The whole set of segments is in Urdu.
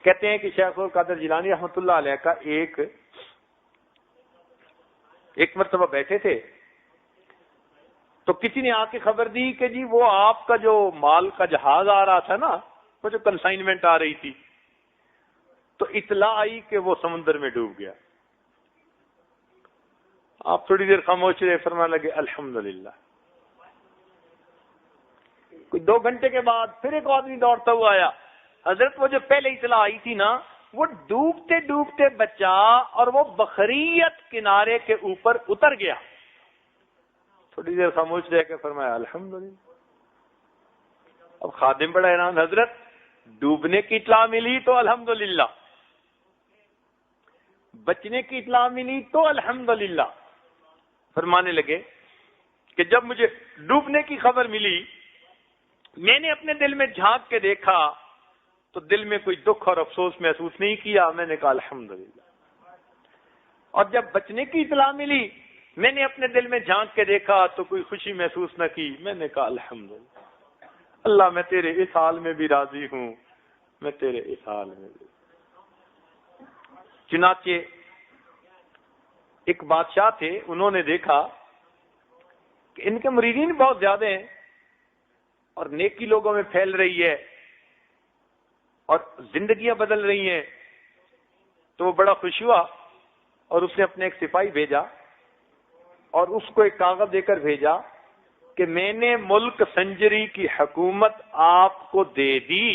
کہتے ہیں کہ شیخ القادر جیلانی رحمۃ اللہ علیہ کا ایک مرتبہ بیٹھے تھے تو کسی نے آ کے خبر دی کہ جی وہ آپ کا جو مال کا جہاز آ رہا تھا نا، وہ جو کنسائنمنٹ آ رہی تھی، تو اطلاع آئی کہ وہ سمندر میں ڈوب گیا۔ آپ تھوڑی دیر خاموش رہے، فرمانے لگے الحمدللہ۔ کوئی 2 گھنٹے کے بعد پھر ایک آدمی دوڑتا ہوا آیا، حضرت وہ جو پہلے اطلاع آئی تھی نا، وہ ڈوبتے ڈوبتے بچا اور وہ بخریت کنارے کے اوپر اتر گیا۔ تھوڑی دیر خاموش رہ کے فرمایا الحمدللہ۔ اب خادم بڑا حیران، حضرت ڈوبنے کی اطلاع ملی تو الحمدللہ، بچنے کی اطلاع ملی تو الحمدللہ۔ فرمانے لگے کہ جب مجھے ڈوبنے کی خبر ملی، میں نے اپنے دل میں جھانک کے دیکھا تو دل میں کوئی دکھ اور افسوس محسوس نہیں کیا، میں نے کہا الحمدللہ۔ اور جب بچنے کی اطلاع ملی، میں نے اپنے دل میں جھانک کے دیکھا تو کوئی خوشی محسوس نہ کی، میں نے کہا الحمدللہ۔ اللہ میں تیرے اس حال میں بھی راضی ہوں، میں تیرے اس حال میں بھی۔ چنانچہ ایک بادشاہ تھے، انہوں نے دیکھا کہ ان کے مریدین بہت زیادہ ہیں اور نیکی لوگوں میں پھیل رہی ہے اور زندگیاں بدل رہی ہیں، تو وہ بڑا خوش ہوا اور اس نے اپنے ایک سپاہی بھیجا اور اس کو ایک کاغذ دے کر بھیجا کہ میں نے ملک سنجری کی حکومت آپ کو دے دی،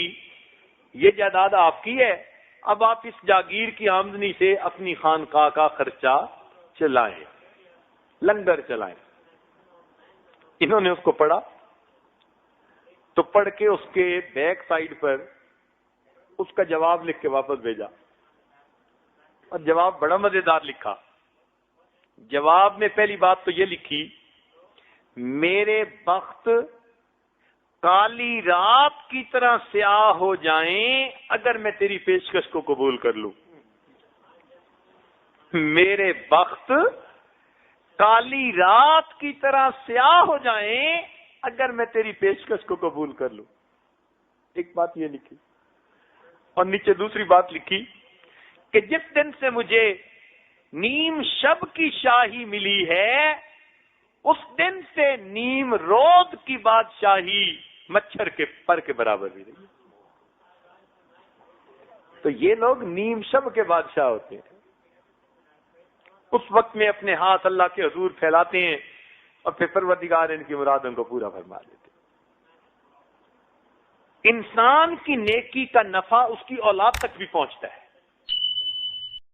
یہ جائیداد آپ کی ہے، اب آپ اس جاگیر کی آمدنی سے اپنی خانقاہ کا خرچہ چلائیں، لنگر چلائیں۔ انہوں نے اس کو پڑھا تو پڑھ کے اس کے بیک سائیڈ پر اس کا جواب لکھ کے واپس بھیجا، اور جواب بڑا مزیدار لکھا۔ جواب میں پہلی بات تو یہ لکھی، میرے بخت کالی رات کی طرح سیاہ ہو جائیں اگر میں تیری پیشکش کو قبول کر لوں۔ میرے بخت کالی رات کی طرح سیاہ ہو جائیں اگر میں تیری پیشکش کو قبول کر لوں۔ ایک بات یہ لکھی، اور نیچے دوسری بات لکھی کہ جس دن سے مجھے نیم شب کی شاہی ملی ہے، اس دن سے نیم روز کی بادشاہی مچھر کے پر کے برابر بھی رہی۔ تو یہ لوگ نیم شب کے بادشاہ ہوتے ہیں، اس وقت میں اپنے ہاتھ اللہ کے حضور پھیلاتے ہیں اور پھر پروردگار ان کی مرادوں کو پورا فرما دیتے ہیں۔ انسان کی نیکی کا نفع اس کی اولاد تک بھی پہنچتا ہے۔